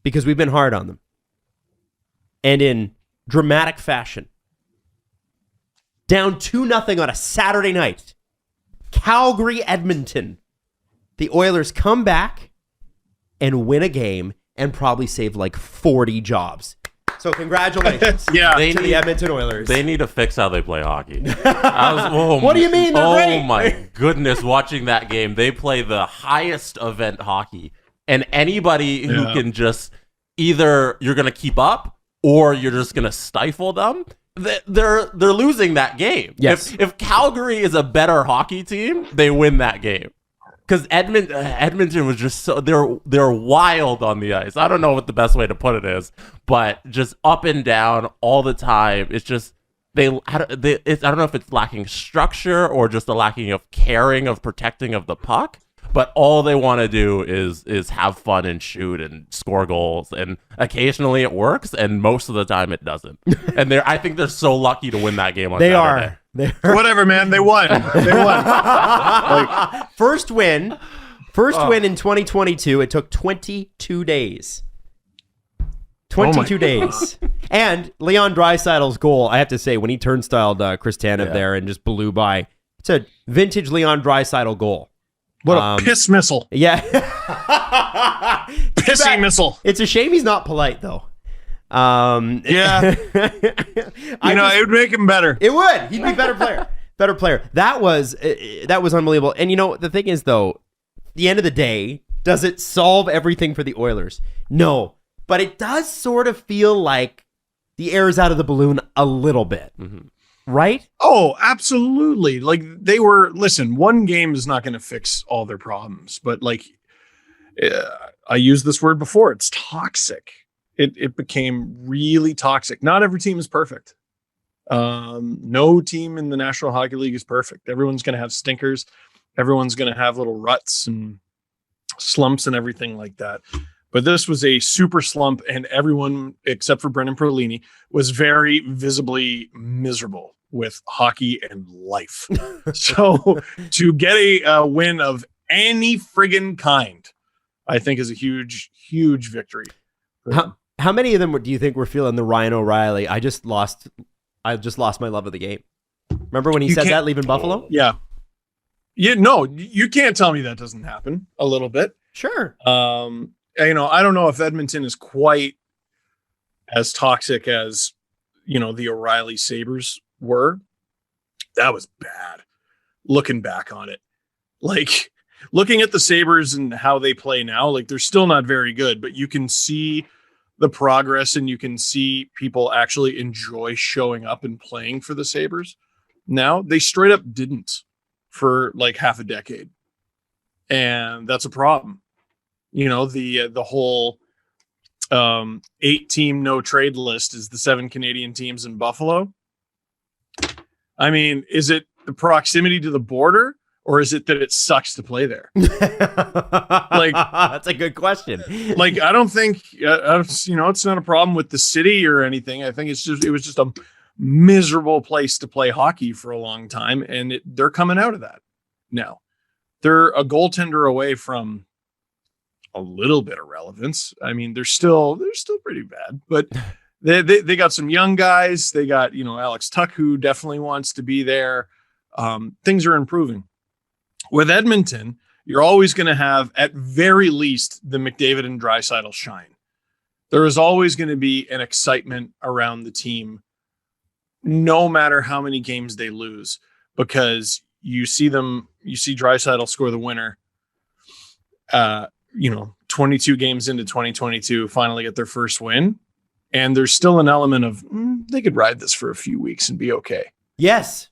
because we've been hard on them. And in dramatic fashion, down 2-0 on a Saturday night, Calgary, Edmonton, the Oilers come back and win a game and probably save like 40 jobs. So congratulations to the Edmonton Oilers. They need to fix how they play hockey. What do you mean? They're great? My goodness, watching that game, they play the highest event hockey. And anybody who can just either you're going to keep up or you're just going to stifle them, they're losing that game. Yes. If Calgary is a better hockey team, they win that game. Because Edmonton was just so they're wild on the ice. I don't know what the best way to put it is, but just up and down all the time. It's just I don't know if it's lacking structure or just a lacking of caring of protecting of the puck. But all they want to do is have fun and shoot and score goals, and occasionally it works, and most of the time it doesn't. And I think they're so lucky to win that game on Saturday. Whatever, man. They won. Like, First win in 2022. It took 22 days. 22 days. And Leon Draisaitl's goal, I have to say, when he turnstyled Chris Tanev there and just blew by, it's a vintage Leon Draisaitl goal. What a piss missile. Yeah. Pissing missile. It's a shame he's not polite, though. Yeah. It would make him better. It would. He'd be a better player. Better player. That was unbelievable. And the thing is, though, the end of the day, does it solve everything for the Oilers? No. But it does sort of feel like the air is out of the balloon a little bit. Mm-hmm. Right? Oh, absolutely. Like listen, one game is not going to fix all their problems, but I used this word before. It's toxic. It became really toxic. Not every team is perfect. No team in the National Hockey League is perfect. Everyone's going to have stinkers. Everyone's going to have little ruts and slumps and everything like that. But this was a super slump, and everyone except for Brendan Perlini was very visibly miserable with hockey and life. So to get a win of any friggin' kind, I think is a huge, huge victory. How many of them do you think were feeling the Ryan O'Reilly? I just lost my love of the game. Remember when he said that leaving Buffalo? Yeah. Yeah. No, you can't tell me that doesn't happen a little bit. Sure. I don't know if Edmonton is quite as toxic as, the O'Reilly Sabres were. That was bad. Looking back on it, like looking at the Sabres and how they play now, like they're still not very good, but you can see the progress and you can see people actually enjoy showing up and playing for the Sabres. Now they straight up didn't for like half a decade. And that's a problem. The whole 8-team no trade list is the 7 Canadian teams in Buffalo. I mean, is it the proximity to the border, or is it that it sucks to play there? That's a good question. I don't think it's not a problem with the city or anything. I think it was just a miserable place to play hockey for a long time, and they're coming out of that now. They're a goaltender away from a little bit of relevance. I mean, they're still pretty bad, but they got some young guys. They got, Alex Tuck, who definitely wants to be there. Things are improving. With Edmonton, you're always going to have, at very least, the McDavid and Draisaitl shine. There is always going to be an excitement around the team, no matter how many games they lose, because you see Draisaitl score the winner. 22 games into 2022, finally get their first win. And there's still an element of they could ride this for a few weeks and be okay. Yes.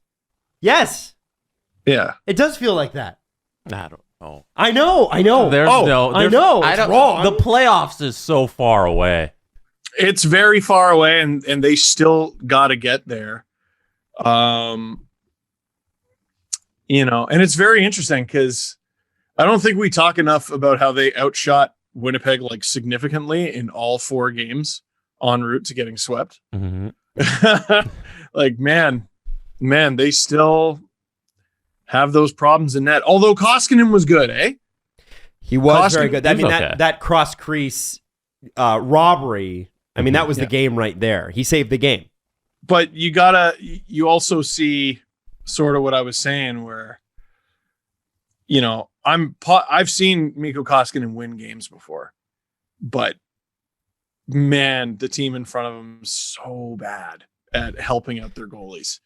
Yeah. It does feel like that. I don't know. I know. I know. It's wrong. The playoffs is so far away. It's very far away, and they still got to get there. And it's very interesting because I don't think we talk enough about how they outshot Winnipeg significantly in all 4 games en route to getting swept. Mm-hmm. Man, they still have those problems in net. Although Koskinen was good, eh? He was Koskinen, very good. I mean, that cross crease robbery. I mean, that was the game right there. He saved the game. But you also see sort of what I was saying where, I've seen Mikko Koskinen win games before, but man, the team in front of him is so bad at helping out their goalies.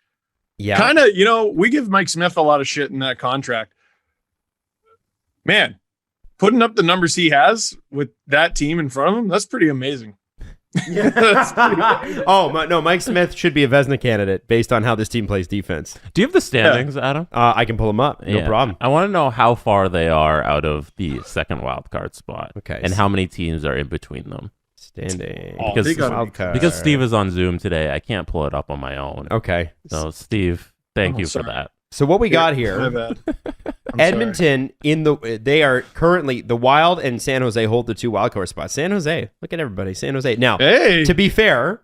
Yeah. Kind of, we give Mike Smith a lot of shit in that contract. Man, putting up the numbers he has with that team in front of him, that's pretty amazing. No, Mike Smith should be a Vezina candidate based on how this team plays defense. Do you have the standings, Adam? I can pull them up. No problem. I want to know how far they are out of the second wild card spot. Okay. And how many teams are in between them. Standing. Because Steve is on Zoom today, I can't pull it up on my own. Okay. So, Steve, thank you for that. So what we got here, My bad. Edmonton they are currently the Wild and San Jose hold the 2 wildcard spots. San Jose, look at everybody. San Jose. Now, to be fair,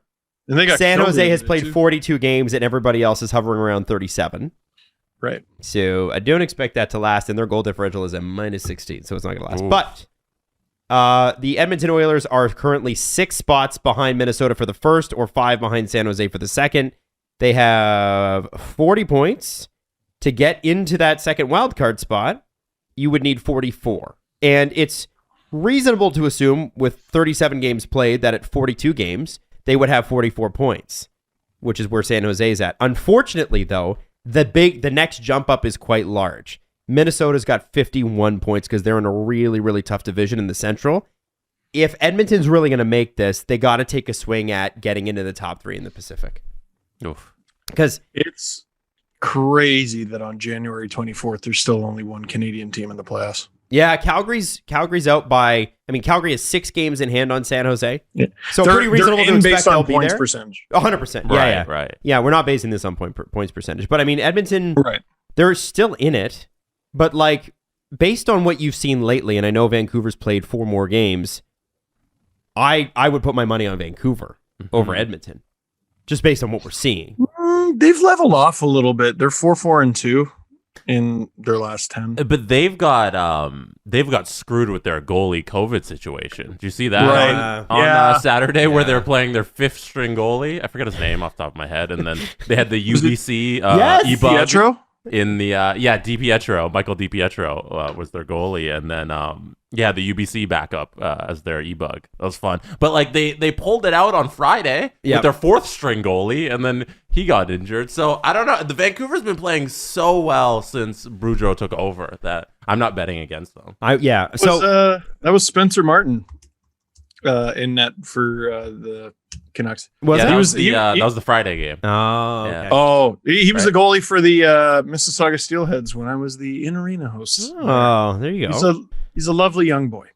and they got San Jose has played too. 42 games and everybody else is hovering around 37. Right. So I don't expect that to last, and their goal differential is at -16, so it's not going to last. Ooh. But the Edmonton Oilers are currently 6 spots behind Minnesota for the first, or 5 behind San Jose for the second. They have 40 points. To get into that second wildcard spot, you would need 44. And it's reasonable to assume with 37 games played that at 42 games, they would have 44 points, which is where San Jose is at. Unfortunately, though, the next jump up is quite large. Minnesota's got 51 points because they're in a really, really tough division in the Central. If Edmonton's really going to make this, they got to take a swing at getting into the top 3 in the Pacific. Oof. Because it's crazy that on January 24th, there's still only one Canadian team in the playoffs. Yeah, Calgary's out by. I mean, Calgary has 6 games in hand on San Jose. Yeah. So pretty reasonable to expect they'll be points there. Percentage. 100%. Yeah, Right. Yeah, we're not basing this on points percentage, but I mean, Edmonton, right? They're still in it, but like based on what you've seen lately, and I know Vancouver's played 4 more games. I would put my money on Vancouver over Edmonton, just based on what we're seeing. They've leveled off a little bit. They're 4-4-2 in their last 10. But they've got screwed with their goalie COVID situation. Did you see that Right. on Saturday where they're playing their 5th string goalie? I forget his name off the top of my head. And then they had the UBC E-bug Pietro? in the DiPietro. Michael DiPietro was their goalie, and then the UBC backup as their E-bug. That was fun. But like they pulled it out on Friday with their 4th string goalie, and then he got injured. So I don't know. The Vancouver's been playing so well since Boudreau took over that I'm not betting against them. That was Spencer Martin in net for the Canucks. That was the Friday game. Oh, yeah. okay. Oh, he was the goalie for the Mississauga Steelheads when I was the in-arena host. Oh, there you go. He's a lovely young boy.